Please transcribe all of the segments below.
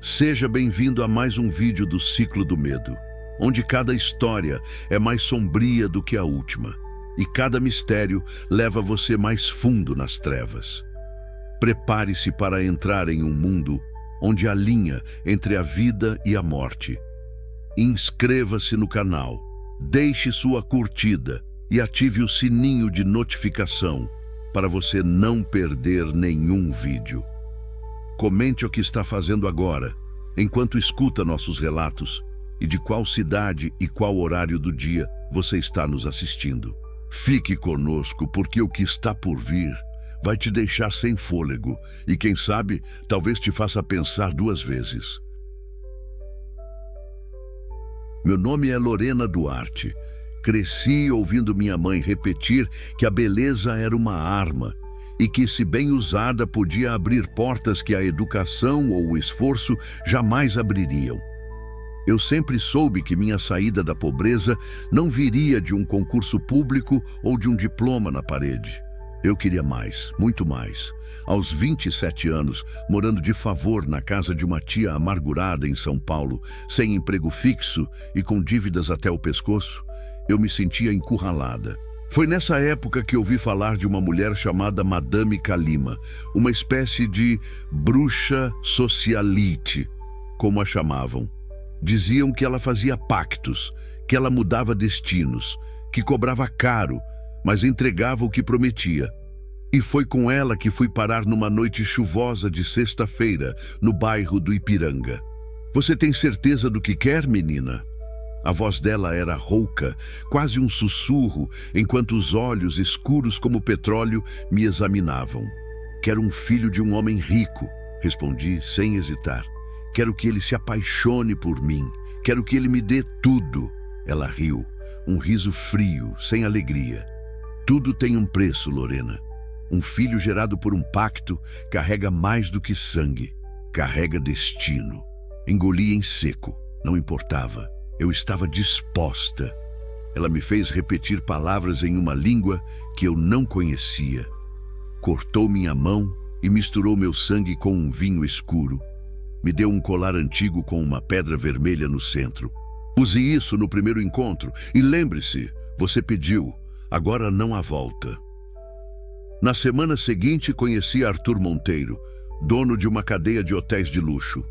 Seja bem-vindo a mais um vídeo do Ciclo do Medo, onde cada história é mais sombria do que a última e cada mistério leva você mais fundo nas trevas. Prepare-se para entrar em um mundo onde há linha entre a vida e a morte. Inscreva-se no canal, deixe sua curtida e ative o sininho de notificação para você não perder nenhum vídeo. Comente o que está fazendo agora, enquanto escuta nossos relatos e de qual cidade e qual horário do dia você está nos assistindo. Fique conosco, porque o que está por vir vai te deixar sem fôlego e, quem sabe, talvez te faça pensar duas vezes. Meu nome é Lorena Duarte. Cresci ouvindo minha mãe repetir que a beleza era uma arma e que, se bem usada, podia abrir portas que a educação ou o esforço jamais abririam. Eu sempre soube que minha saída da pobreza não viria de um concurso público ou de um diploma na parede. Eu queria mais, muito mais. Aos 27 anos, morando de favor na casa de uma tia amargurada em São Paulo, sem emprego fixo e com dívidas até o pescoço, eu me sentia encurralada. Foi nessa época que ouvi falar de uma mulher chamada Madame Kalima, uma espécie de bruxa socialite, como a chamavam. Diziam que ela fazia pactos, que ela mudava destinos, que cobrava caro, mas entregava o que prometia. E foi com ela que fui parar numa noite chuvosa de sexta-feira, no bairro do Ipiranga. Você tem certeza do que quer, menina? A voz dela era rouca, quase um sussurro, enquanto os olhos, escuros como petróleo, me examinavam. Quero um filho de um homem rico, respondi sem hesitar. Quero que ele se apaixone por mim. Quero que ele me dê tudo. Ela riu, um riso frio, sem alegria. Tudo tem um preço, Lorena. Um filho gerado por um pacto carrega mais do que sangue. Carrega destino. Engoli em seco. Não importava. Eu estava disposta. Ela me fez repetir palavras em uma língua que eu não conhecia. Cortou minha mão e misturou meu sangue com um vinho escuro. Me deu um colar antigo com uma pedra vermelha no centro. Use isso no primeiro encontro e lembre-se, você pediu, agora não há volta. Na semana seguinte conheci Arthur Monteiro, dono de uma cadeia de hotéis de luxo.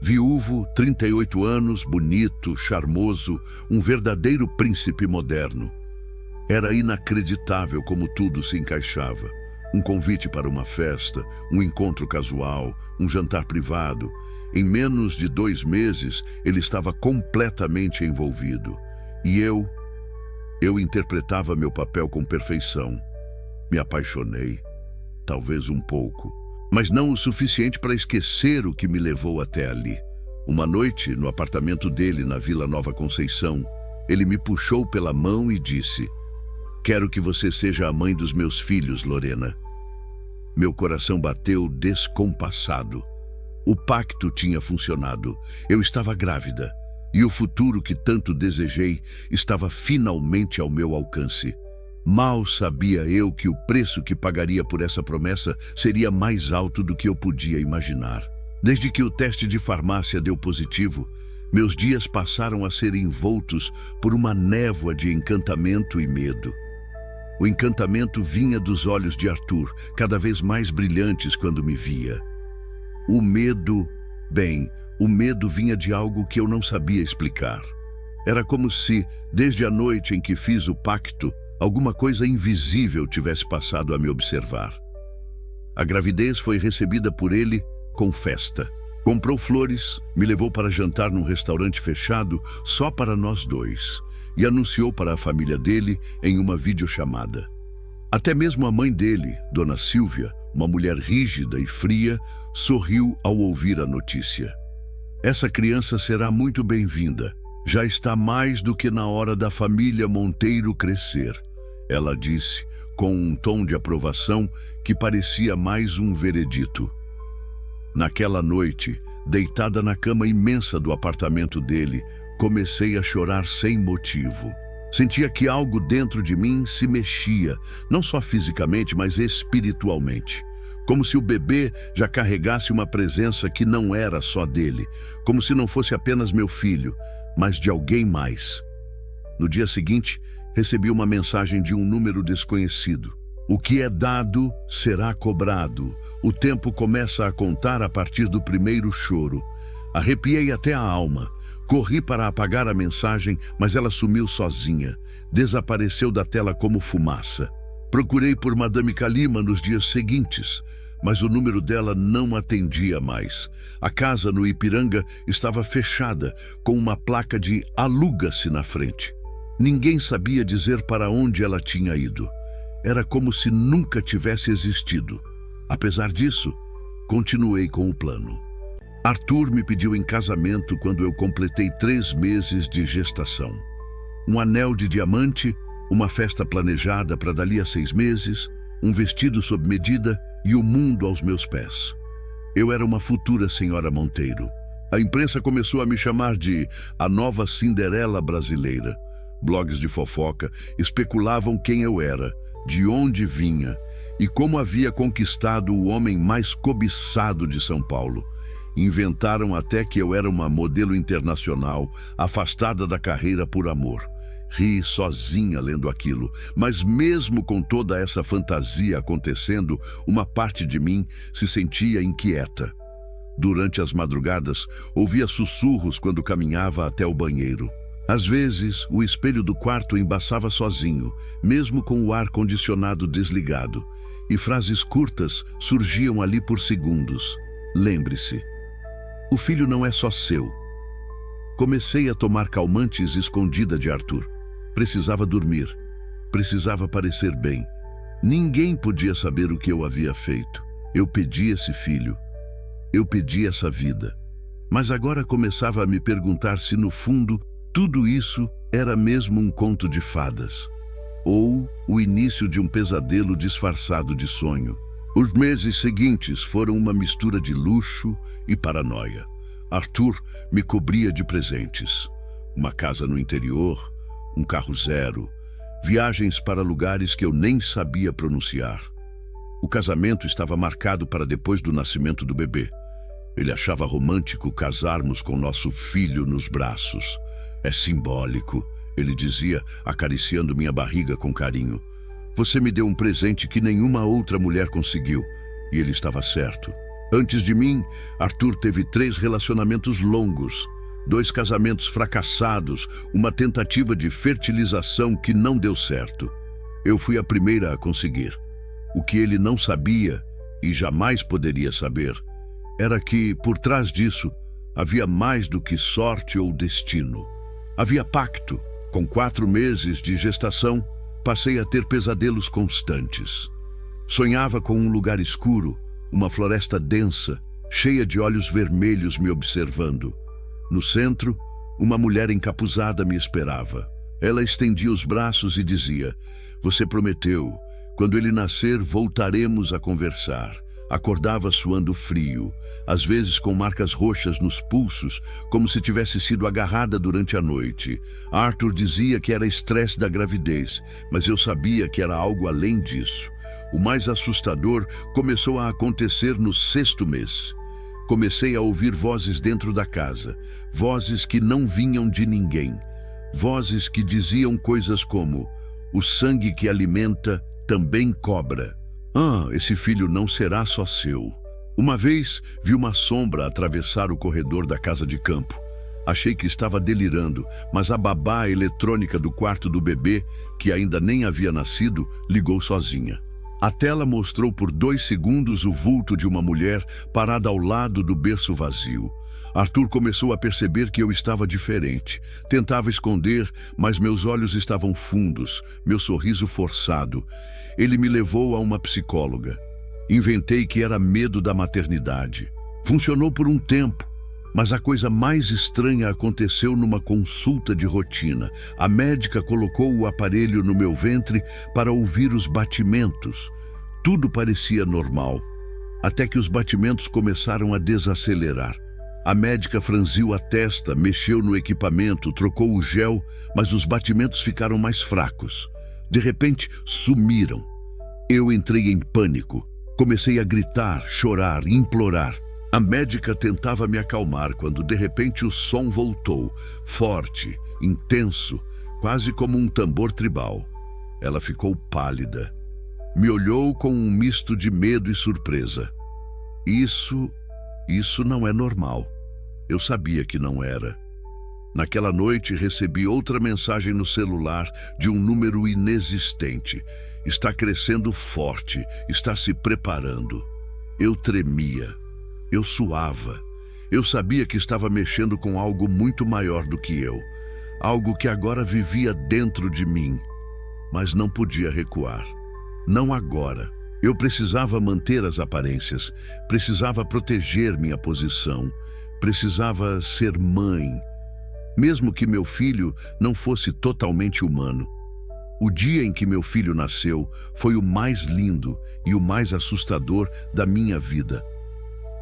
Viúvo, 38 anos, bonito, charmoso, um verdadeiro príncipe moderno. Era inacreditável como tudo se encaixava. Um convite para uma festa, um encontro casual, um jantar privado. Em menos de 2 meses, ele estava completamente envolvido. E eu interpretava meu papel com perfeição. Me apaixonei, talvez um pouco, mas não o suficiente para esquecer o que me levou até ali. Uma noite, no apartamento dele na Vila Nova Conceição, ele me puxou pela mão e disse: "Quero que você seja a mãe dos meus filhos, Lorena." Meu coração bateu descompassado. O pacto tinha funcionado. Eu estava grávida e o futuro que tanto desejei estava finalmente ao meu alcance. Mal sabia eu que o preço que pagaria por essa promessa seria mais alto do que eu podia imaginar. Desde que o teste de farmácia deu positivo, meus dias passaram a ser envoltos por uma névoa de encantamento e medo. O encantamento vinha dos olhos de Arthur, cada vez mais brilhantes quando me via. O medo vinha de algo que eu não sabia explicar. Era como se, desde a noite em que fiz o pacto, alguma coisa invisível tivesse passado a me observar. A gravidez foi recebida por ele com festa. Comprou flores, me levou para jantar num restaurante fechado só para nós dois e anunciou para a família dele em uma videochamada. Até mesmo a mãe dele, Dona Silvia, uma mulher rígida e fria, sorriu ao ouvir a notícia. "Essa criança será muito bem-vinda. Já está mais do que na hora da família Monteiro crescer", ela disse, com um tom de aprovação que parecia mais um veredito. Naquela noite, deitada na cama imensa do apartamento dele, comecei a chorar sem motivo. Sentia que algo dentro de mim se mexia, não só fisicamente, mas espiritualmente. como se o bebê já carregasse uma presença que não era só dele, como se não fosse apenas meu filho, mas de alguém mais. No dia seguinte, recebi uma mensagem de um número desconhecido. O que é dado será cobrado. O tempo começa a contar a partir do primeiro choro. Arrepiei até a alma. Corri para apagar a mensagem, mas ela sumiu sozinha. Desapareceu da tela como fumaça. Procurei por Madame Kalima nos dias seguintes, mas o número dela não atendia mais. A casa no Ipiranga estava fechada, com uma placa de "aluga-se" na frente. Ninguém sabia dizer para onde ela tinha ido. Era como se nunca tivesse existido. Apesar disso, continuei com o plano. Arthur me pediu em casamento quando eu completei 3 meses de gestação. Um anel de diamante, uma festa planejada para dali a 6 meses, um vestido sob medida e o mundo aos meus pés. Eu era uma futura senhora Monteiro. A imprensa começou a me chamar de a nova Cinderela brasileira. Blogs de fofoca especulavam quem eu era, de onde vinha e como havia conquistado o homem mais cobiçado de São Paulo. Inventaram até que eu era uma modelo internacional, afastada da carreira por amor. Ri sozinha lendo aquilo, mas mesmo com toda essa fantasia acontecendo, uma parte de mim se sentia inquieta. Durante as madrugadas, ouvia sussurros quando caminhava até o banheiro. Às vezes, o espelho do quarto embaçava sozinho, mesmo com o ar-condicionado desligado, e frases curtas surgiam ali por segundos. Lembre-se, o filho não é só seu. Comecei a tomar calmantes escondida de Arthur. Precisava dormir. Precisava parecer bem. Ninguém podia saber o que eu havia feito. Eu pedi esse filho. Eu pedi essa vida. Mas agora começava a me perguntar se, no fundo, tudo isso era mesmo um conto de fadas, ou o início de um pesadelo disfarçado de sonho. Os meses seguintes foram uma mistura de luxo e paranoia. Arthur me cobria de presentes. Uma casa no interior, um carro zero, viagens para lugares que eu nem sabia pronunciar. O casamento estava marcado para depois do nascimento do bebê. Ele achava romântico casarmos com nosso filho nos braços. É simbólico, ele dizia, acariciando minha barriga com carinho. Você me deu um presente que nenhuma outra mulher conseguiu. E ele estava certo. Antes de mim, Arthur teve 3 relacionamentos longos, 2 casamentos fracassados, uma tentativa de fertilização que não deu certo. Eu fui a primeira a conseguir. O que ele não sabia, e jamais poderia saber, era que, por trás disso, havia mais do que sorte ou destino. Havia pacto. Com 4 meses de gestação, passei a ter pesadelos constantes. Sonhava com um lugar escuro, uma floresta densa, cheia de olhos vermelhos me observando. No centro, uma mulher encapuzada me esperava. Ela estendia os braços e dizia: "Você prometeu. Quando ele nascer, voltaremos a conversar." Acordava suando frio, às vezes com marcas roxas nos pulsos, como se tivesse sido agarrada durante a noite. Arthur dizia que era estresse da gravidez, mas eu sabia que era algo além disso. O mais assustador começou a acontecer no 6º mês. Comecei a ouvir vozes dentro da casa, vozes que não vinham de ninguém, vozes que diziam coisas como: "O sangue que alimenta também cobra." Esse filho não será só seu. Uma vez vi uma sombra atravessar o corredor da casa de campo. Achei que estava delirando, mas a babá eletrônica do quarto do bebê, que ainda nem havia nascido, ligou sozinha. A tela mostrou por 2 segundos o vulto de uma mulher parada ao lado do berço vazio. Arthur começou a perceber que eu estava diferente. Tentava esconder, mas meus olhos estavam fundos, meu sorriso forçado. Ele me levou a uma psicóloga. Inventei que era medo da maternidade. Funcionou por um tempo, mas a coisa mais estranha aconteceu numa consulta de rotina. A médica colocou o aparelho no meu ventre para ouvir os batimentos. Tudo parecia normal, até que os batimentos começaram a desacelerar. A médica franziu a testa, mexeu no equipamento, trocou o gel, mas os batimentos ficaram mais fracos. De repente, sumiram. Eu entrei em pânico. Comecei a gritar, chorar, implorar. A médica tentava me acalmar quando de repente o som voltou, forte, intenso, quase como um tambor tribal. Ela ficou pálida. Me olhou com um misto de medo e surpresa. Isso não é normal. Eu sabia que não era. Naquela noite recebi outra mensagem no celular de um número inexistente. Está crescendo forte, está se preparando. Eu tremia, eu suava. Eu sabia que estava mexendo com algo muito maior do que eu. Algo que agora vivia dentro de mim. Mas não podia recuar. Não agora. Eu precisava manter as aparências, precisava proteger minha posição, precisava ser mãe, mesmo que meu filho não fosse totalmente humano. O dia em que meu filho nasceu foi o mais lindo e o mais assustador da minha vida.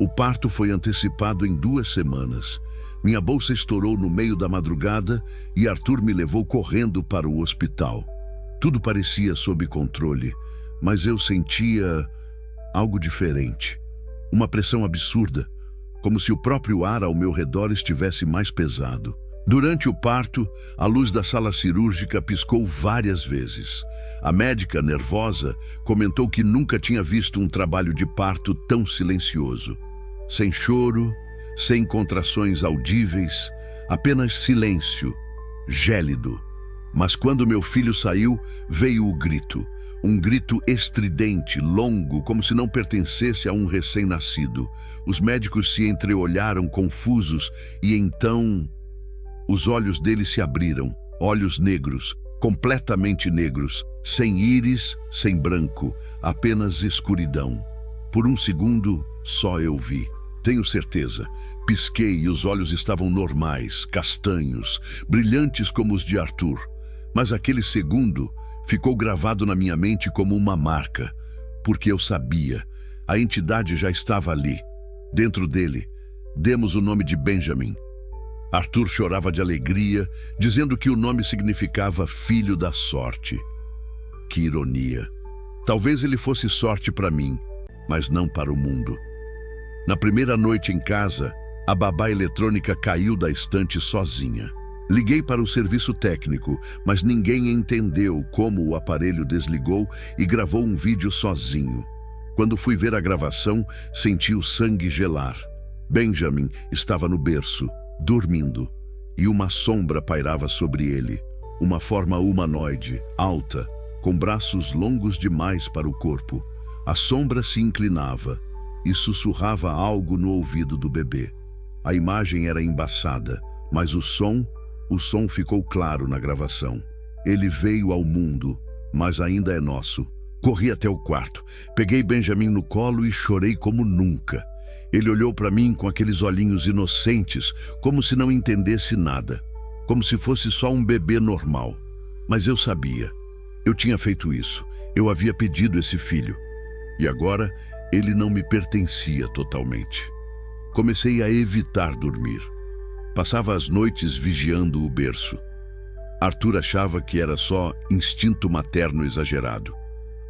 O parto foi antecipado em 2 semanas. Minha bolsa estourou no meio da madrugada e Arthur me levou correndo para o hospital. Tudo parecia sob controle, mas eu sentia algo diferente. Uma pressão absurda, como se o próprio ar ao meu redor estivesse mais pesado. Durante o parto, a luz da sala cirúrgica piscou várias vezes. A médica, nervosa, comentou que nunca tinha visto um trabalho de parto tão silencioso. Sem choro, sem contrações audíveis, apenas silêncio, gélido. Mas quando meu filho saiu, veio o grito. Um grito estridente, longo, como se não pertencesse a um recém-nascido. Os médicos se entreolharam confusos e então os olhos dele se abriram, olhos negros, completamente negros, sem íris, sem branco, apenas escuridão. Por um segundo, só eu vi. Tenho certeza. Pisquei e os olhos estavam normais, castanhos, brilhantes como os de Arthur. Mas aquele segundo ficou gravado na minha mente como uma marca, porque eu sabia, a entidade já estava ali. Dentro dele, demos o nome de Benjamin. Arthur chorava de alegria, dizendo que o nome significava filho da sorte. Que ironia. Talvez ele fosse sorte para mim, mas não para o mundo. Na primeira noite em casa, a babá eletrônica caiu da estante sozinha. Liguei para o serviço técnico, mas ninguém entendeu como o aparelho desligou e gravou um vídeo sozinho. Quando fui ver a gravação, senti o sangue gelar. Benjamin estava no berço, dormindo, e uma sombra pairava sobre ele. Uma forma humanoide, alta, com braços longos demais para o corpo. A sombra se inclinava e sussurrava algo no ouvido do bebê. A imagem era embaçada, mas o som ficou claro na gravação. Ele veio ao mundo, mas ainda é nosso. Corri até o quarto, peguei Benjamin no colo e chorei como nunca. Ele olhou para mim com aqueles olhinhos inocentes, como se não entendesse nada, como se fosse só um bebê normal. Mas eu sabia. Eu tinha feito isso. Eu havia pedido esse filho. E agora, ele não me pertencia totalmente. Comecei a evitar dormir. Passava as noites vigiando o berço. Arthur achava que era só instinto materno exagerado.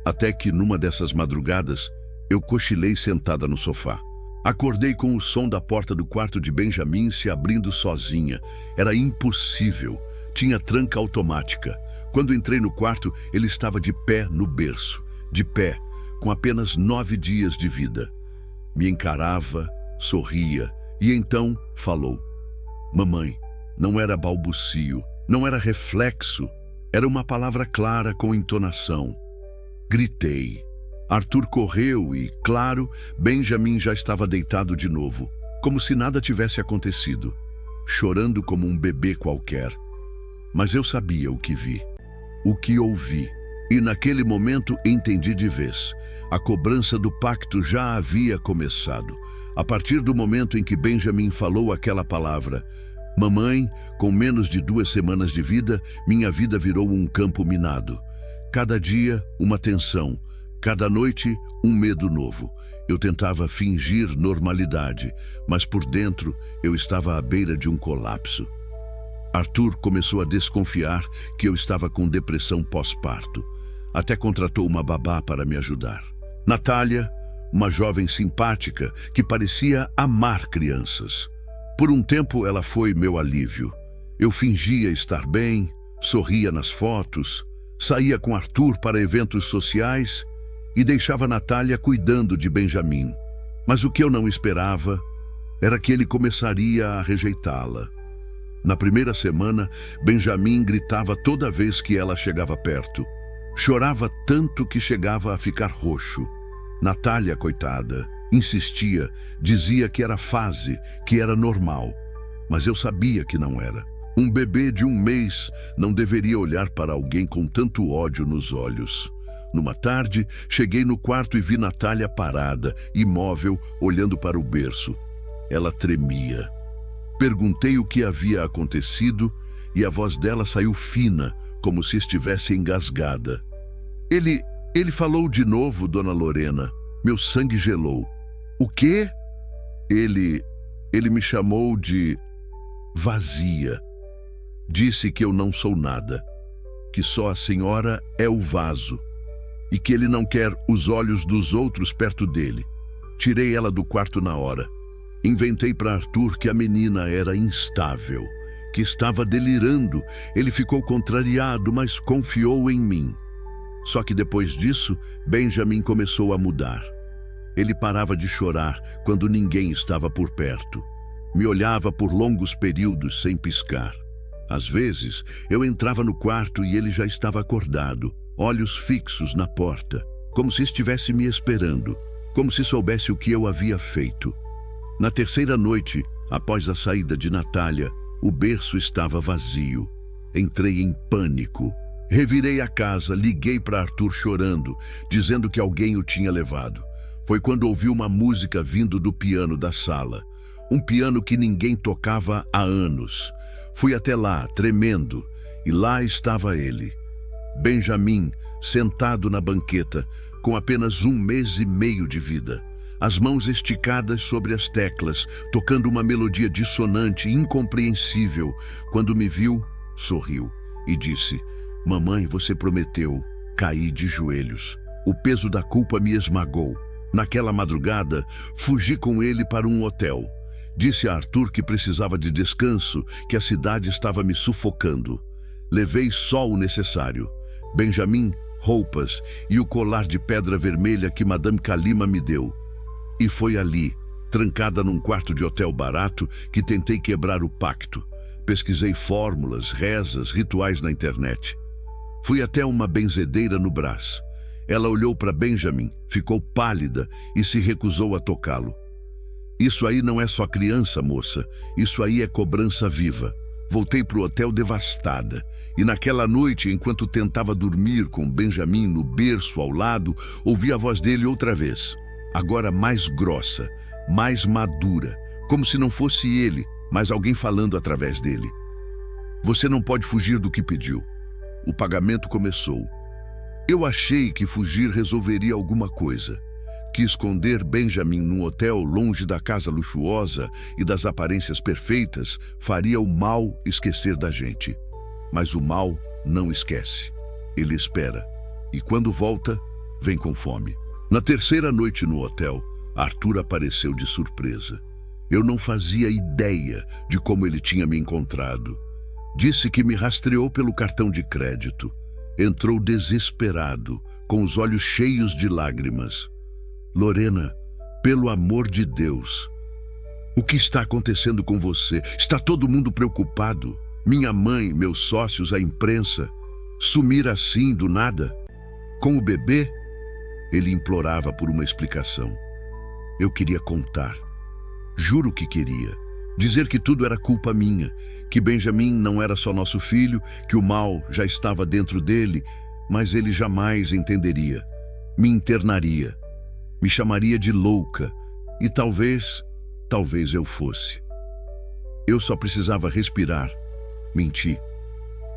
Até que, numa dessas madrugadas, eu cochilei sentada no sofá. Acordei com o som da porta do quarto de Benjamin se abrindo sozinha. Era impossível. Tinha tranca automática. Quando entrei no quarto, ele estava de pé no berço. De pé, com apenas 9 dias de vida. Me encarava, sorria e então falou. Mamãe, não era balbucio, não era reflexo. Era uma palavra clara com entonação. Gritei. Arthur correu e, claro, Benjamin já estava deitado de novo, como se nada tivesse acontecido, chorando como um bebê qualquer. Mas eu sabia o que vi, o que ouvi, e naquele momento entendi de vez. A cobrança do pacto já havia começado. A partir do momento em que Benjamin falou aquela palavra, mamãe, com menos de 2 semanas de vida, minha vida virou um campo minado. Cada dia, uma tensão. Cada noite, um medo novo. Eu tentava fingir normalidade, mas por dentro eu estava à beira de um colapso. Arthur começou a desconfiar que eu estava com depressão pós-parto. Até contratou uma babá para me ajudar. Natália, uma jovem simpática que parecia amar crianças. Por um tempo ela foi meu alívio. Eu fingia estar bem, sorria nas fotos, saía com Arthur para eventos sociais e deixava Natália cuidando de Benjamin. Mas o que eu não esperava era que ele começaria a rejeitá-la. Na primeira semana, Benjamin gritava toda vez que ela chegava perto. Chorava tanto que chegava a ficar roxo. Natália, coitada, insistia, dizia que era fase, que era normal. Mas eu sabia que não era. Um bebê de 1 mês não deveria olhar para alguém com tanto ódio nos olhos. Numa tarde, cheguei no quarto e vi Natália parada, imóvel, olhando para o berço. Ela tremia. Perguntei o que havia acontecido e a voz dela saiu fina, como se estivesse engasgada. Ele falou de novo, Dona Lorena. Meu sangue gelou. O quê? Ele me chamou de vazia. Disse que eu não sou nada, que só a senhora é o vaso e que ele não quer os olhos dos outros perto dele. Tirei ela do quarto na hora. Inventei para Arthur que a menina era instável, que estava delirando. Ele ficou contrariado, mas confiou em mim. Só que depois disso, Benjamin começou a mudar. Ele parava de chorar quando ninguém estava por perto. Me olhava por longos períodos sem piscar. Às vezes, eu entrava no quarto e ele já estava acordado, olhos fixos na porta, como se estivesse me esperando, como se soubesse o que eu havia feito. Na terceira noite, após a saída de Natália, o berço estava vazio. Entrei em pânico. Revirei a casa, liguei para Arthur chorando, dizendo que alguém o tinha levado. Foi quando ouvi uma música vindo do piano da sala. Um piano que ninguém tocava há anos. Fui até lá, tremendo, e lá estava ele. Benjamin, sentado na banqueta, com apenas 1 mês e meio de vida. As mãos esticadas sobre as teclas, tocando uma melodia dissonante, incompreensível. Quando me viu, sorriu e disse: "Mamãe, você prometeu." Caí de joelhos. O peso da culpa me esmagou. Naquela madrugada, fugi com ele para um hotel. Disse a Arthur que precisava de descanso, que a cidade estava me sufocando. Levei só o necessário. Benjamin, roupas e o colar de pedra vermelha que Madame Kalima me deu. E foi ali, trancada num quarto de hotel barato, que tentei quebrar o pacto. Pesquisei fórmulas, rezas, rituais na internet. Fui até uma benzedeira no Brás. Ela olhou para Benjamin, ficou pálida e se recusou a tocá-lo. "Isso aí não é só criança, moça. Isso aí é cobrança viva." Voltei para o hotel devastada. E naquela noite, enquanto tentava dormir com Benjamin no berço ao lado, ouvi a voz dele outra vez. Agora mais grossa, mais madura, como se não fosse ele, mas alguém falando através dele. "Você não pode fugir do que pediu." O pagamento começou. Eu achei que fugir resolveria alguma coisa. Que esconder Benjamin num hotel longe da casa luxuosa e das aparências perfeitas faria o mal esquecer da gente. Mas o mal não esquece. Ele espera. E quando volta, vem com fome. Na terceira noite no hotel, Arthur apareceu de surpresa. Eu não fazia ideia de como ele tinha me encontrado. Disse que me rastreou pelo cartão de crédito. Entrou desesperado, com os olhos cheios de lágrimas. "Lorena, pelo amor de Deus, o que está acontecendo com você? Está todo mundo preocupado. Minha mãe, meus sócios, a imprensa. Sumir assim do nada? Com o bebê?" Ele implorava por uma explicação. Eu queria contar. Juro que queria. Dizer que tudo era culpa minha, que Benjamin não era só nosso filho, que o mal já estava dentro dele, mas ele jamais entenderia. Me internaria. Me chamaria de louca e talvez eu fosse. Eu só precisava respirar. Menti.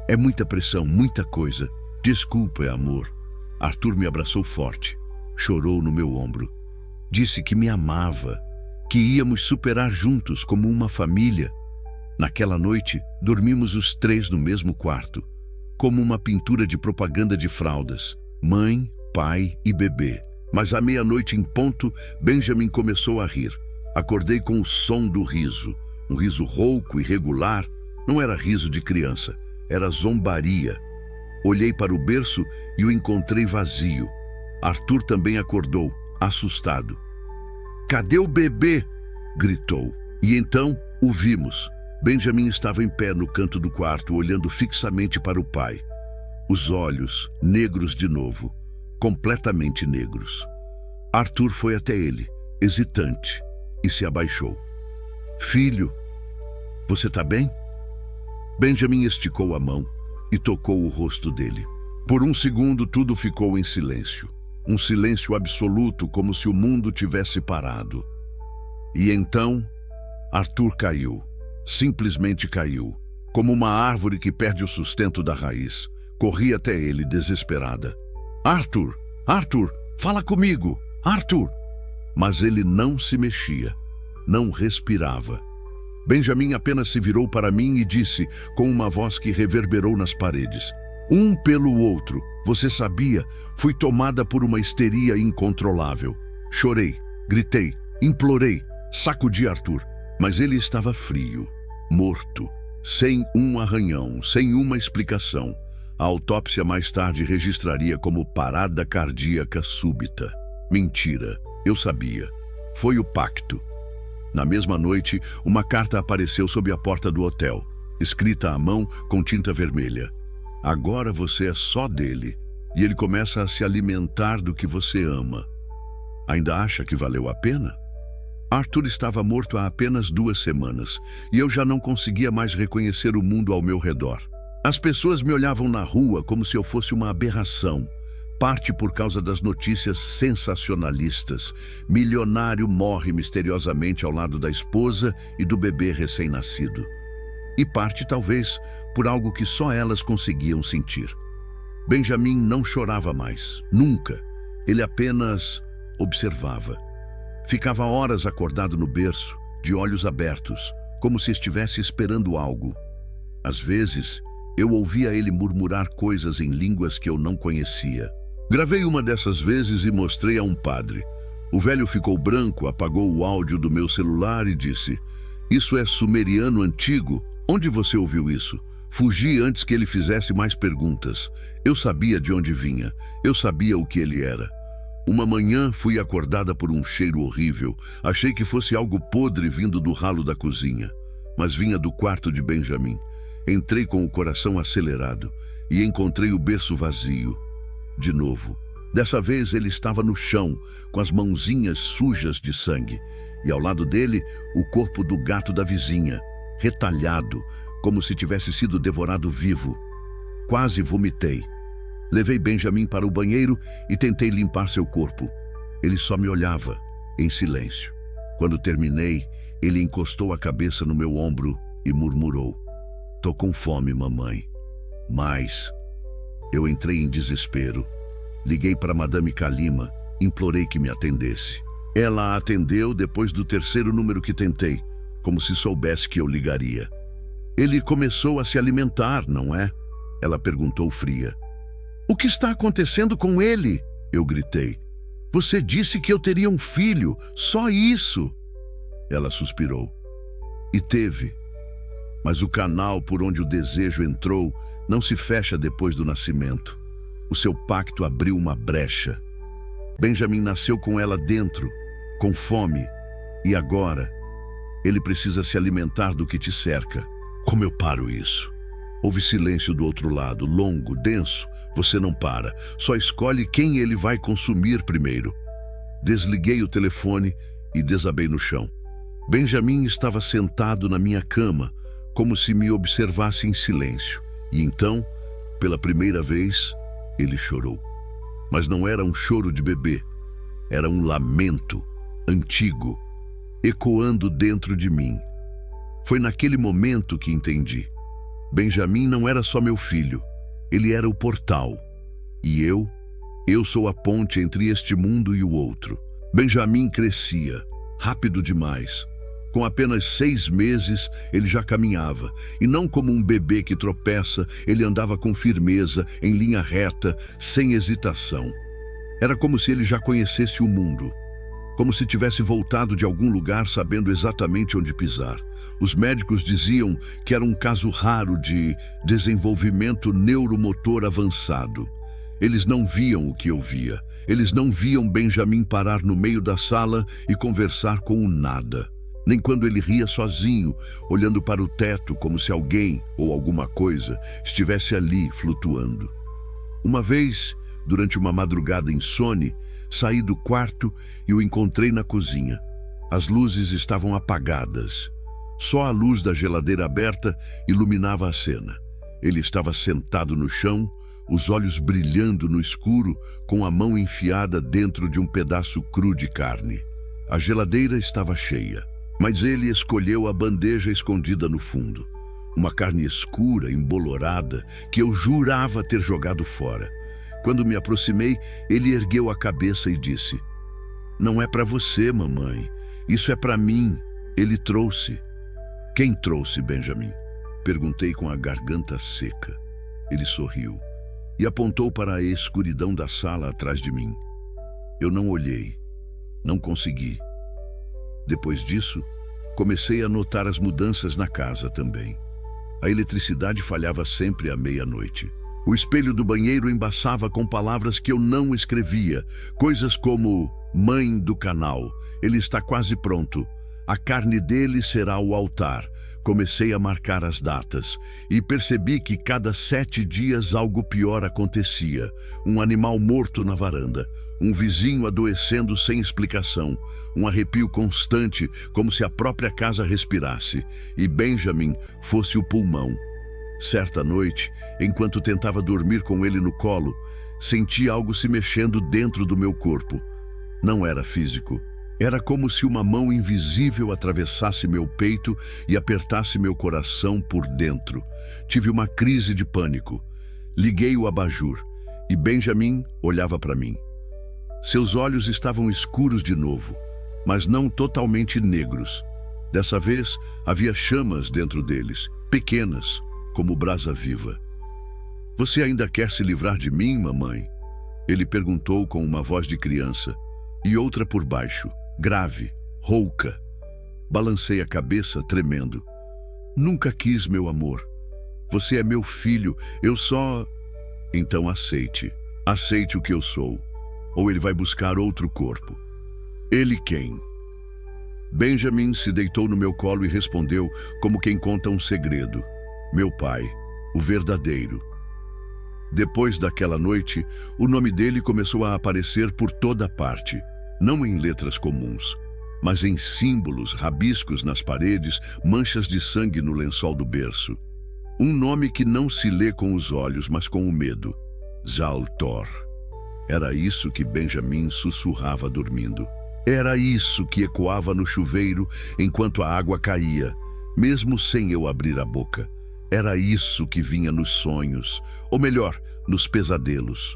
É muita pressão, muita coisa. Desculpa, amor. Arthur me abraçou forte. Chorou no meu ombro. Disse que me amava, que íamos superar juntos como uma família. Naquela noite, dormimos os 3 no mesmo quarto, como uma pintura de propaganda de fraldas. Mãe, pai e bebê. Mas à meia-noite em ponto, Benjamin começou a rir. Acordei com o som do riso. Um riso rouco, irregular. Não era riso de criança, era zombaria. Olhei para o berço e o encontrei vazio. Arthur também acordou, assustado. "Cadê o bebê?" gritou. E então o vimos. Benjamin estava em pé no canto do quarto, olhando fixamente para o pai. Os olhos negros de novo, completamente negros. Arthur foi até ele, hesitante, e se abaixou. "Filho, você está bem?" Benjamin esticou a mão e tocou o rosto dele. Por um segundo tudo ficou em silêncio. Um silêncio absoluto, como se o mundo tivesse parado. E então, Arthur caiu. Simplesmente caiu. Como uma árvore que perde o sustento da raiz. Corri até ele, desesperada. "Arthur! Arthur! Fala comigo! Arthur!" Mas ele não se mexia. Não respirava. Benjamin apenas se virou para mim e disse, com uma voz que reverberou nas paredes: "Um pelo outro. Você sabia? Fui tomada por uma histeria incontrolável. Chorei, gritei, implorei, sacudi Arthur. Mas ele estava frio, morto, sem um arranhão, sem uma explicação. A autópsia mais tarde registraria como parada cardíaca súbita. Mentira, eu sabia. Foi o pacto." Na mesma noite, uma carta apareceu sob a porta do hotel, escrita à mão com tinta vermelha. "Agora você é só dele, e ele começa a se alimentar do que você ama. Ainda acha que valeu a pena?" Arthur estava morto há apenas 2 semanas, e eu já não conseguia mais reconhecer o mundo ao meu redor. As pessoas me olhavam na rua como se eu fosse uma aberração. Parte por causa das notícias sensacionalistas. Milionário morre misteriosamente ao lado da esposa e do bebê recém-nascido. E parte, talvez, por algo que só elas conseguiam sentir. Benjamin não chorava mais, nunca. Ele apenas observava. Ficava horas acordado no berço, de olhos abertos, como se estivesse esperando algo. Às vezes, eu ouvia ele murmurar coisas em línguas que eu não conhecia. Gravei uma dessas vezes e mostrei a um padre. O velho ficou branco, apagou o áudio do meu celular e disse: "Isso é sumeriano antigo? Onde você ouviu isso?" Fugi antes que ele fizesse mais perguntas. Eu sabia de onde vinha. Eu sabia o que ele era. Uma manhã fui acordada por um cheiro horrível. Achei que fosse algo podre vindo do ralo da cozinha. Mas vinha do quarto de Benjamin. Entrei com o coração acelerado e encontrei o berço vazio. De novo. Dessa vez ele estava no chão, com as mãozinhas sujas de sangue. E ao lado dele, o corpo do gato da vizinha, retalhado, como se tivesse sido devorado vivo. Quase vomitei. Levei Benjamin para o banheiro e tentei limpar seu corpo. Ele só me olhava, em silêncio. Quando terminei, ele encostou a cabeça no meu ombro e murmurou: "Tô com fome, mamãe." Mas eu entrei em desespero. Liguei para Madame Kalima, implorei que me atendesse. Ela a atendeu depois do 3º número que tentei, como se soubesse que eu ligaria. "Ele começou a se alimentar, não é?" Ela perguntou fria. "O que está acontecendo com ele?" Eu gritei. "Você disse que eu teria um filho, só isso." Ela suspirou. "E teve. Mas o canal por onde o desejo entrou não se fecha depois do nascimento. O seu pacto abriu uma brecha. Benjamin nasceu com ela dentro, com fome, e agora ele precisa se alimentar do que te cerca. Como eu paro isso?" Houve silêncio do outro lado, longo, denso. Você não para, só escolhe quem ele vai consumir primeiro. Desliguei o telefone e desabei no chão. Benjamin estava sentado na minha cama, como se me observasse em silêncio. E então, pela primeira vez, ele chorou. Mas não era um choro de bebê. Era um lamento, antigo, ecoando dentro de mim. Foi naquele momento que entendi. Benjamin não era só meu filho. Ele era o portal. E eu sou a ponte entre este mundo e o outro. Benjamin crescia, rápido demais. Com apenas 6 meses, ele já caminhava. E não como um bebê que tropeça, ele andava com firmeza, em linha reta, sem hesitação. Era como se ele já conhecesse o mundo, como se tivesse voltado de algum lugar sabendo exatamente onde pisar. Os médicos diziam que era um caso raro de desenvolvimento neuromotor avançado. Eles não viam o que eu via. Eles não viam Benjamin parar no meio da sala e conversar com o nada. Nem quando ele ria sozinho, olhando para o teto como se alguém ou alguma coisa estivesse ali flutuando. Uma vez, durante uma madrugada insone, saí do quarto e o encontrei na cozinha. As luzes estavam apagadas. Só a luz da geladeira aberta iluminava a cena. Ele estava sentado no chão, os olhos brilhando no escuro, com a mão enfiada dentro de um pedaço cru de carne. A geladeira estava cheia, mas ele escolheu a bandeja escondida no fundo. Uma carne escura, embolorada, que eu jurava ter jogado fora. Quando me aproximei, ele ergueu a cabeça e disse: "Não é para você, mamãe. Isso é para mim. Ele trouxe." "Quem trouxe, Benjamin?" Perguntei com a garganta seca. Ele sorriu e apontou para a escuridão da sala atrás de mim. Eu não olhei. Não consegui. Depois disso, comecei a notar as mudanças na casa também. A eletricidade falhava sempre à meia-noite. O espelho do banheiro embaçava com palavras que eu não escrevia, coisas como "mãe do canal", "ele está quase pronto", "a carne dele será o altar". Comecei a marcar as datas e percebi que cada 7 dias algo pior acontecia. Um animal morto na varanda, um vizinho adoecendo sem explicação, um arrepio constante como se a própria casa respirasse, e Benjamin fosse o pulmão. Certa noite, enquanto tentava dormir com ele no colo, senti algo se mexendo dentro do meu corpo. Não era físico. Era como se uma mão invisível atravessasse meu peito e apertasse meu coração por dentro. Tive uma crise de pânico. Liguei o abajur e Benjamin olhava para mim. Seus olhos estavam escuros de novo, mas não totalmente negros. Dessa vez, havia chamas dentro deles, pequenas, como brasa viva. "Você ainda quer se livrar de mim, mamãe?" Ele perguntou com uma voz de criança, e outra por baixo, grave, rouca. Balancei a cabeça, tremendo. "Nunca quis, meu amor. Você é meu filho, eu só..." "Então aceite. Aceite o que eu sou. Ou ele vai buscar outro corpo." "Ele quem?" Benjamin se deitou no meu colo e respondeu como quem conta um segredo. "Meu pai, o verdadeiro." Depois daquela noite, o nome dele começou a aparecer por toda parte. Não em letras comuns, mas em símbolos, rabiscos nas paredes, manchas de sangue no lençol do berço. Um nome que não se lê com os olhos, mas com o medo. Zaltor. Era isso que Benjamin sussurrava dormindo. Era isso que ecoava no chuveiro enquanto a água caía, mesmo sem eu abrir a boca. Era isso que vinha nos sonhos, ou melhor, nos pesadelos.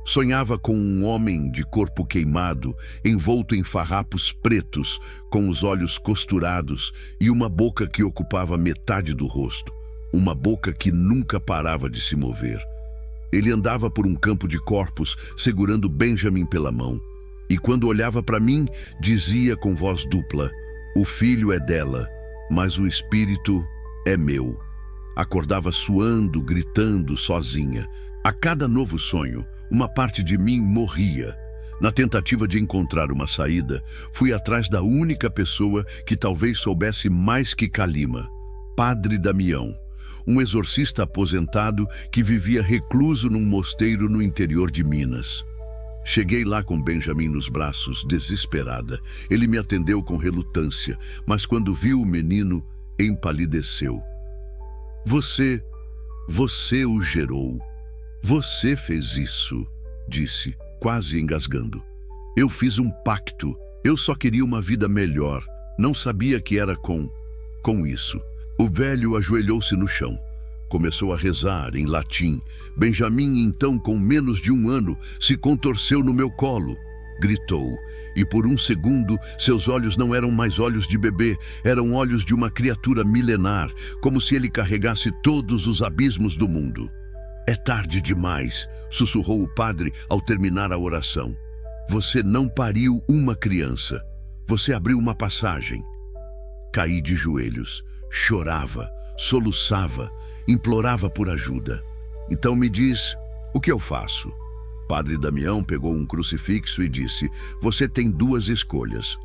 Sonhava com um homem de corpo queimado, envolto em farrapos pretos, com os olhos costurados e uma boca que ocupava metade do rosto. Uma boca que nunca parava de se mover. Ele andava por um campo de corpos, segurando Benjamin pela mão. E quando olhava para mim, dizia com voz dupla: "O filho é dela, mas o espírito é meu." Acordava suando, gritando, sozinha. A cada novo sonho, uma parte de mim morria. Na tentativa de encontrar uma saída, fui atrás da única pessoa que talvez soubesse mais que Kalima, Padre Damião, um exorcista aposentado que vivia recluso num mosteiro no interior de Minas. Cheguei lá com Benjamin nos braços, desesperada. Ele me atendeu com relutância, mas quando viu o menino, empalideceu. Você o gerou. Você fez isso", disse, quase engasgando. "Eu fiz um pacto. Eu só queria uma vida melhor. Não sabia que era com isso." O velho ajoelhou-se no chão. Começou a rezar em latim. Benjamin, então com menos de 1 ano, se contorceu no meu colo. Gritou, e por um segundo seus olhos não eram mais olhos de bebê, eram olhos de uma criatura milenar, como se ele carregasse todos os abismos do mundo. "É tarde demais", sussurrou o padre ao terminar a oração. Você não pariu uma criança. Você abriu uma passagem. Caí de joelhos, chorava, soluçava, implorava por ajuda. Então me diz, o que eu faço? Padre Damião pegou um crucifixo e disse, você tem duas escolhas.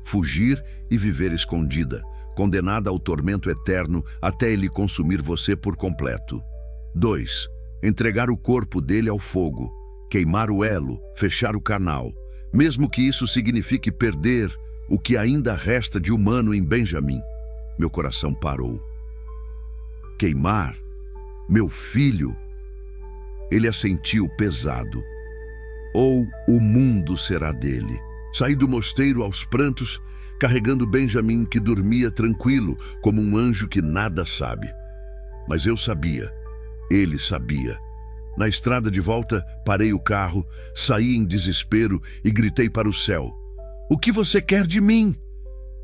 Fugir e viver escondida, condenada ao tormento eterno até ele consumir você por completo. 2. Entregar o corpo dele ao fogo, queimar o elo, fechar o canal, mesmo que isso signifique perder o que ainda resta de humano em Benjamin. Meu coração parou. Queimar? Meu filho? Ele assentiu pesado. Ou o mundo será dele. Saí do mosteiro aos prantos, carregando Benjamin, que dormia tranquilo, como um anjo que nada sabe. Mas eu sabia. Ele sabia. Na estrada de volta, parei o carro, saí em desespero e gritei para o céu. O que você quer de mim?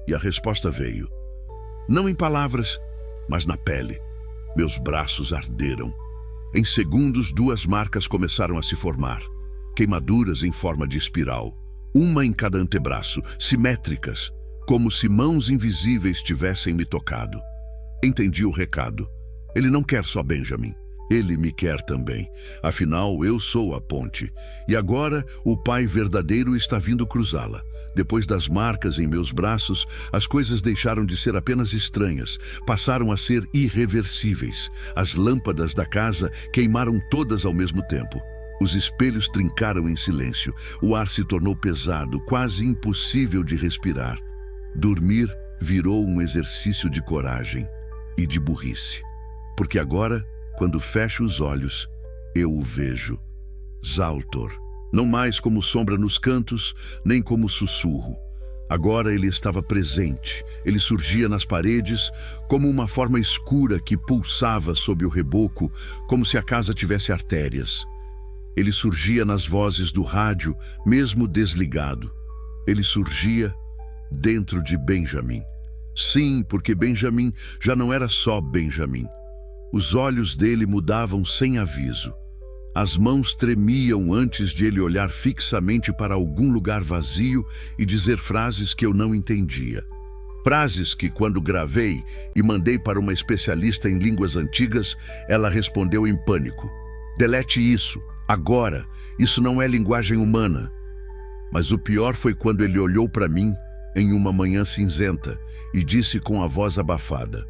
E a resposta veio. Não em palavras, mas na pele. Meus braços arderam. Em segundos, 2 marcas começaram a se formar. Queimaduras em forma de espiral. Uma em cada antebraço, simétricas, como se mãos invisíveis tivessem me tocado. Entendi o recado. Ele não quer só Benjamin. Ele me quer também. Afinal, eu sou a ponte. E agora, o Pai verdadeiro está vindo cruzá-la. Depois das marcas em meus braços, as coisas deixaram de ser apenas estranhas. Passaram a ser irreversíveis. As lâmpadas da casa queimaram todas ao mesmo tempo. Os espelhos trincaram em silêncio. O ar se tornou pesado, quase impossível de respirar. Dormir virou um exercício de coragem e de burrice. Porque agora, quando fecho os olhos, eu o vejo. Zaltor. Não mais como sombra nos cantos, nem como sussurro. Agora ele estava presente. Ele surgia nas paredes como uma forma escura que pulsava sob o reboco, como se a casa tivesse artérias. Ele surgia nas vozes do rádio, mesmo desligado. Ele surgia dentro de Benjamin. Sim, porque Benjamin já não era só Benjamin. Os olhos dele mudavam sem aviso. As mãos tremiam antes de ele olhar fixamente para algum lugar vazio e dizer frases que eu não entendia. Frases que, quando gravei e mandei para uma especialista em línguas antigas, ela respondeu em pânico. Delete isso, agora, isso não é linguagem humana. Mas o pior foi quando ele olhou para mim em uma manhã cinzenta e disse com a voz abafada.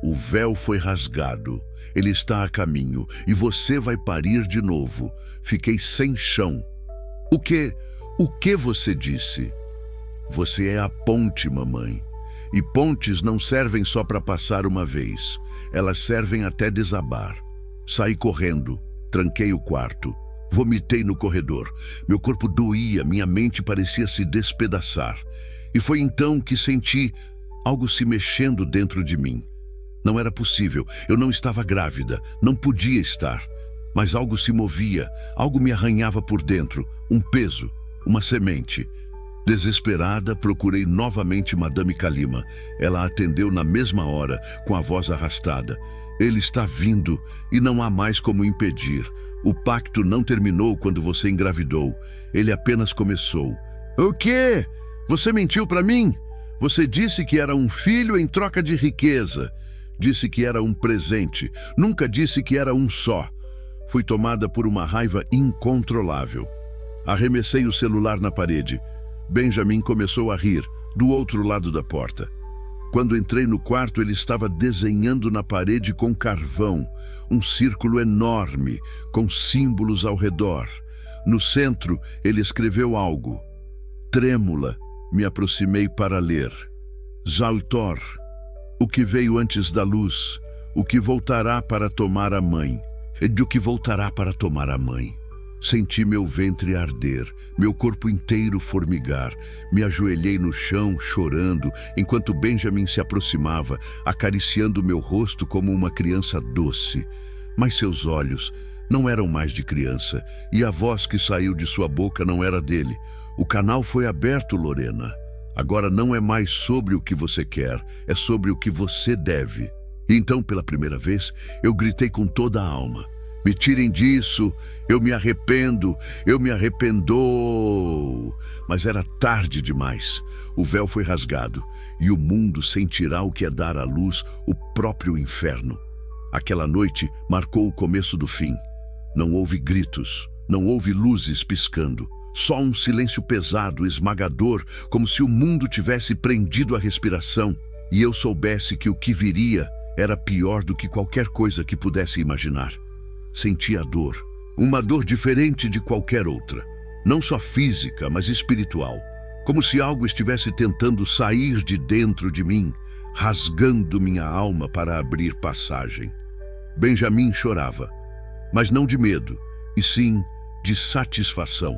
O véu foi rasgado, ele está a caminho e você vai parir de novo. Fiquei sem chão. O que você disse? Você é a ponte, mamãe. E pontes não servem só para passar uma vez. Elas servem até desabar. Saí correndo, tranquei o quarto. Vomitei no corredor. Meu corpo doía, minha mente parecia se despedaçar. E foi então que senti algo se mexendo dentro de mim. Não era possível, eu não estava grávida, não podia estar. Mas algo se movia, algo me arranhava por dentro, um peso, uma semente. Desesperada, procurei novamente Madame Kalima. Ela atendeu na mesma hora, com a voz arrastada. Ele está vindo e não há mais como impedir. O pacto não terminou quando você engravidou. Ele apenas começou. O quê? Você mentiu para mim? Você disse que era um filho em troca de riqueza. Disse que era um presente. Nunca disse que era um só. Fui tomada por uma raiva incontrolável. Arremessei o celular na parede. Benjamin começou a rir, do outro lado da porta. Quando entrei no quarto, ele estava desenhando na parede com carvão, um círculo enorme, com símbolos ao redor. No centro, ele escreveu algo. Trêmula, me aproximei para ler. Zaltor, o que veio antes da luz, o que voltará para tomar a mãe. De o que voltará para tomar a mãe. Senti meu ventre arder, meu corpo inteiro formigar. Me ajoelhei no chão, chorando, enquanto Benjamin se aproximava, acariciando meu rosto como uma criança doce. Mas seus olhos não eram mais de criança, e a voz que saiu de sua boca não era dele. O canal foi aberto, Lorena. Agora não é mais sobre o que você quer, é sobre o que você deve. E então, pela primeira vez, eu gritei com toda a alma. Me tirem disso, eu me arrependo, eu me arrependo. Mas era tarde demais. O véu foi rasgado e o mundo sentirá o que é dar à luz o próprio inferno. Aquela noite marcou o começo do fim. Não houve gritos, não houve luzes piscando. Só um silêncio pesado, esmagador, como se o mundo tivesse prendido a respiração e eu soubesse que o que viria era pior do que qualquer coisa que pudesse imaginar. Senti a dor, uma dor diferente de qualquer outra, não só física, mas espiritual, como se algo estivesse tentando sair de dentro de mim, rasgando minha alma para abrir passagem. Benjamin chorava, mas não de medo, e sim de satisfação.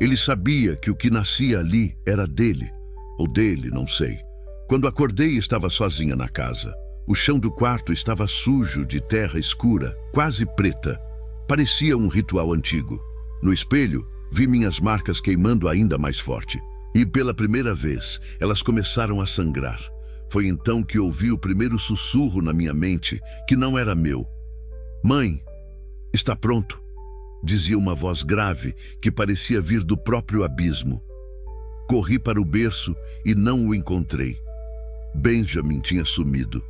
Ele sabia que o que nascia ali era dele, ou dele, não sei. Quando acordei, estava sozinha na casa. O chão do quarto estava sujo de terra escura, quase preta. Parecia um ritual antigo. No espelho, vi minhas marcas queimando ainda mais forte. E pela primeira vez, elas começaram a sangrar. Foi então que ouvi o primeiro sussurro na minha mente, que não era meu. "Mãe, está pronto", dizia uma voz grave que parecia vir do próprio abismo. Corri para o berço e não o encontrei. Benjamin tinha sumido.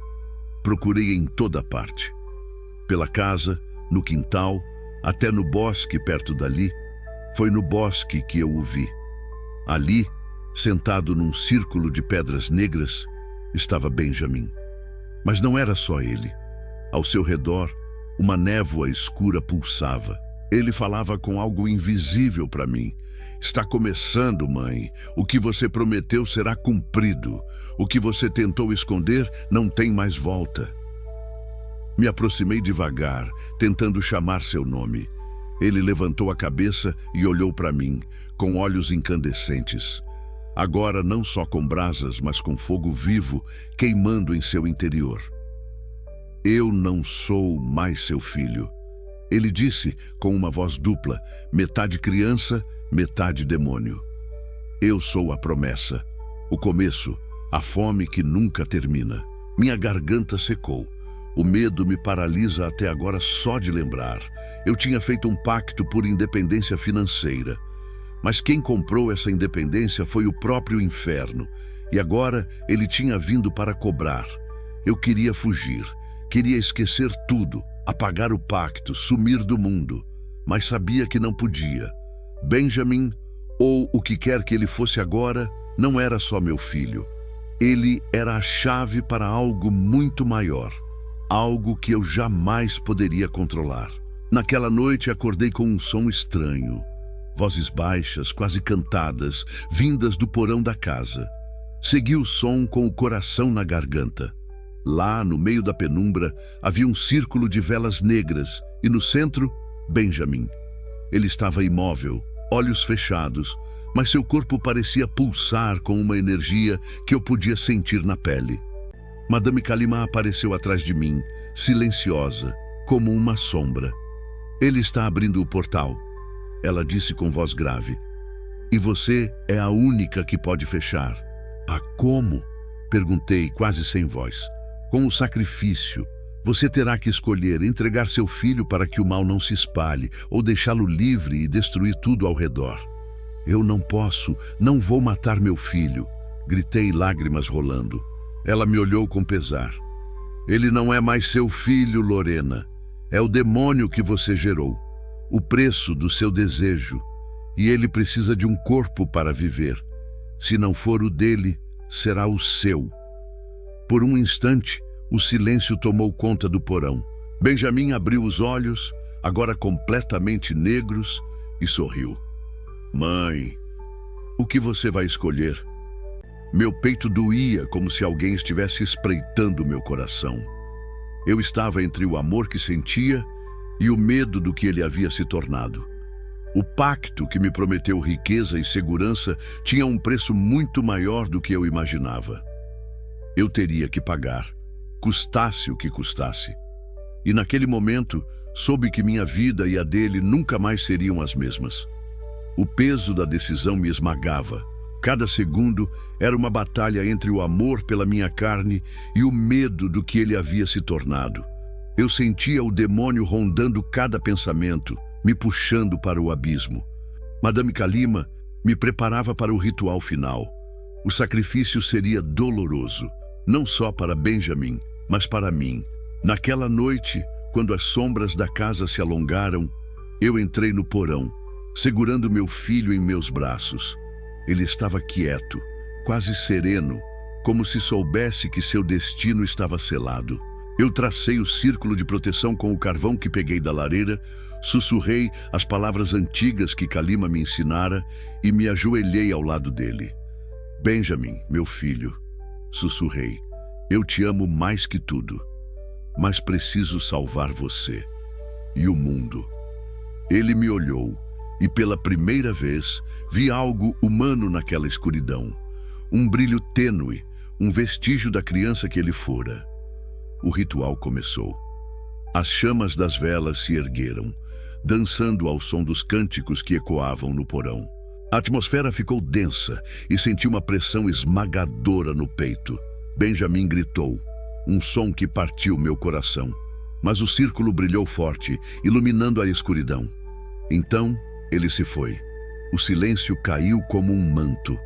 Procurei em toda parte. Pela casa, no quintal, até no bosque perto dali. Foi no bosque que eu o vi. Ali, sentado num círculo de pedras negras, estava Benjamin. Mas não era só ele. Ao seu redor, uma névoa escura pulsava. Ele falava com algo invisível para mim. "Está começando, mãe. O que você prometeu será cumprido. O que você tentou esconder não tem mais volta." Me aproximei devagar, tentando chamar seu nome. Ele levantou a cabeça e olhou para mim, com olhos incandescentes. Agora não só com brasas, mas com fogo vivo queimando em seu interior. "Eu não sou mais seu filho", ele disse com uma voz dupla, metade criança, metade demônio. "Eu sou a promessa, o começo, a fome que nunca termina." Minha garganta secou. O medo me paralisa até agora só de lembrar. Eu tinha feito um pacto por independência financeira. Mas quem comprou essa independência foi o próprio inferno. E agora ele tinha vindo para cobrar. Eu queria fugir, queria esquecer tudo, apagar o pacto, sumir do mundo. Mas sabia que não podia. Benjamin, ou o que quer que ele fosse agora, não era só meu filho. Ele era a chave para algo muito maior. Algo que eu jamais poderia controlar. Naquela noite acordei com um som estranho. Vozes baixas, quase cantadas, vindas do porão da casa. Segui o som com o coração na garganta. Lá, no meio da penumbra, havia um círculo de velas negras e no centro, Benjamin. Ele estava imóvel, olhos fechados, mas seu corpo parecia pulsar com uma energia que eu podia sentir na pele. Madame Kalima apareceu atrás de mim, silenciosa, como uma sombra. "Ele está abrindo o portal", ela disse com voz grave. "E você é a única que pode fechar." "Ah, como?" perguntei, quase sem voz. "Com o sacrifício. Você terá que escolher entregar seu filho para que o mal não se espalhe, ou deixá-lo livre e destruir tudo ao redor." "Eu não posso, não vou matar meu filho", gritei, lágrimas rolando. Ela me olhou com pesar. "Ele não é mais seu filho, Lorena. É o demônio que você gerou. O preço do seu desejo. E ele precisa de um corpo para viver. Se não for o dele, será o seu." Por um instante, o silêncio tomou conta do porão. Benjamin abriu os olhos, agora completamente negros, e sorriu. "Mãe, o que você vai escolher?" Meu peito doía como se alguém estivesse espreitando meu coração. Eu estava entre o amor que sentia e o medo do que ele havia se tornado. O pacto que me prometeu riqueza e segurança tinha um preço muito maior do que eu imaginava. Eu teria que pagar, custasse o que custasse. E naquele momento, soube que minha vida e a dele nunca mais seriam as mesmas. O peso da decisão me esmagava. Cada segundo era uma batalha entre o amor pela minha carne e o medo do que ele havia se tornado. Eu sentia o demônio rondando cada pensamento, me puxando para o abismo. Madame Kalima me preparava para o ritual final. O sacrifício seria doloroso, não só para Benjamin, mas para mim. Naquela noite, quando as sombras da casa se alongaram, eu entrei no porão, segurando meu filho em meus braços. Ele estava quieto, quase sereno, como se soubesse que seu destino estava selado. Eu tracei o círculo de proteção com o carvão que peguei da lareira, sussurrei as palavras antigas que Kalima me ensinara e me ajoelhei ao lado dele. Benjamin, meu filho, sussurrei, eu te amo mais que tudo, mas preciso salvar você e o mundo. Ele me olhou e pela primeira vez vi algo humano naquela escuridão, um brilho tênue, um vestígio da criança que ele fora. O ritual começou. As chamas das velas se ergueram, dançando ao som dos cânticos que ecoavam no porão. A atmosfera ficou densa e senti uma pressão esmagadora no peito. Benjamin gritou, um som que partiu meu coração. Mas o círculo brilhou forte, iluminando a escuridão. Então, ele se foi. O silêncio caiu como um manto.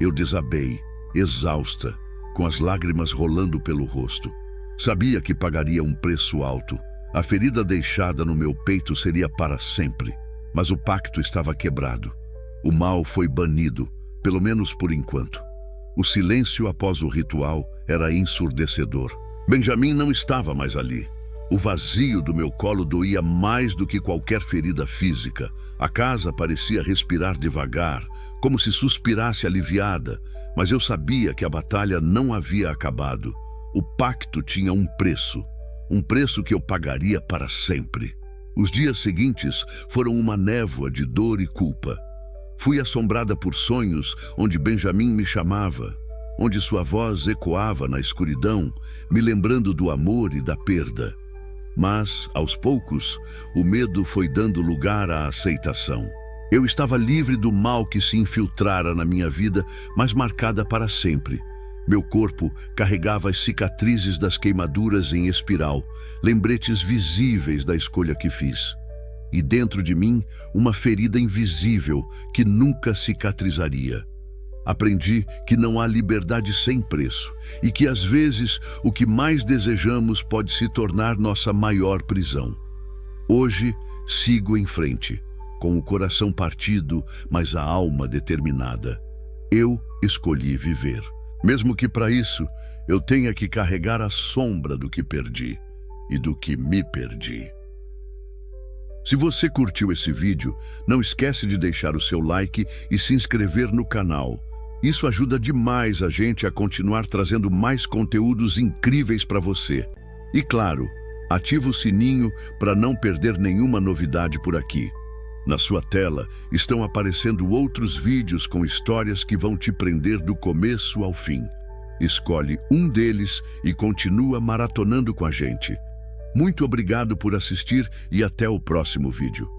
Eu desabei, exausta, com as lágrimas rolando pelo rosto. Sabia que pagaria um preço alto. A ferida deixada no meu peito seria para sempre. Mas o pacto estava quebrado. O mal foi banido, pelo menos por enquanto. O silêncio após o ritual era ensurdecedor. Benjamin não estava mais ali. O vazio do meu colo doía mais do que qualquer ferida física. A casa parecia respirar devagar, como se suspirasse aliviada, mas eu sabia que a batalha não havia acabado. O pacto tinha um preço que eu pagaria para sempre. Os dias seguintes foram uma névoa de dor e culpa. Fui assombrada por sonhos onde Benjamin me chamava, onde sua voz ecoava na escuridão, me lembrando do amor e da perda. Mas, aos poucos, o medo foi dando lugar à aceitação. Eu estava livre do mal que se infiltrara na minha vida, mas marcada para sempre. Meu corpo carregava as cicatrizes das queimaduras em espiral, lembretes visíveis da escolha que fiz. E dentro de mim, uma ferida invisível que nunca cicatrizaria. Aprendi que não há liberdade sem preço e que, às vezes, o que mais desejamos pode se tornar nossa maior prisão. Hoje, sigo em frente, com o coração partido, mas a alma determinada. Eu escolhi viver. Mesmo que para isso, eu tenha que carregar a sombra do que perdi e do que me perdi. Se você curtiu esse vídeo, não esquece de deixar o seu like e se inscrever no canal. Isso ajuda demais a gente a continuar trazendo mais conteúdos incríveis para você. E claro, ativa o sininho para não perder nenhuma novidade por aqui. Na sua tela estão aparecendo outros vídeos com histórias que vão te prender do começo ao fim. Escolhe um deles e continua maratonando com a gente. Muito obrigado por assistir e até o próximo vídeo.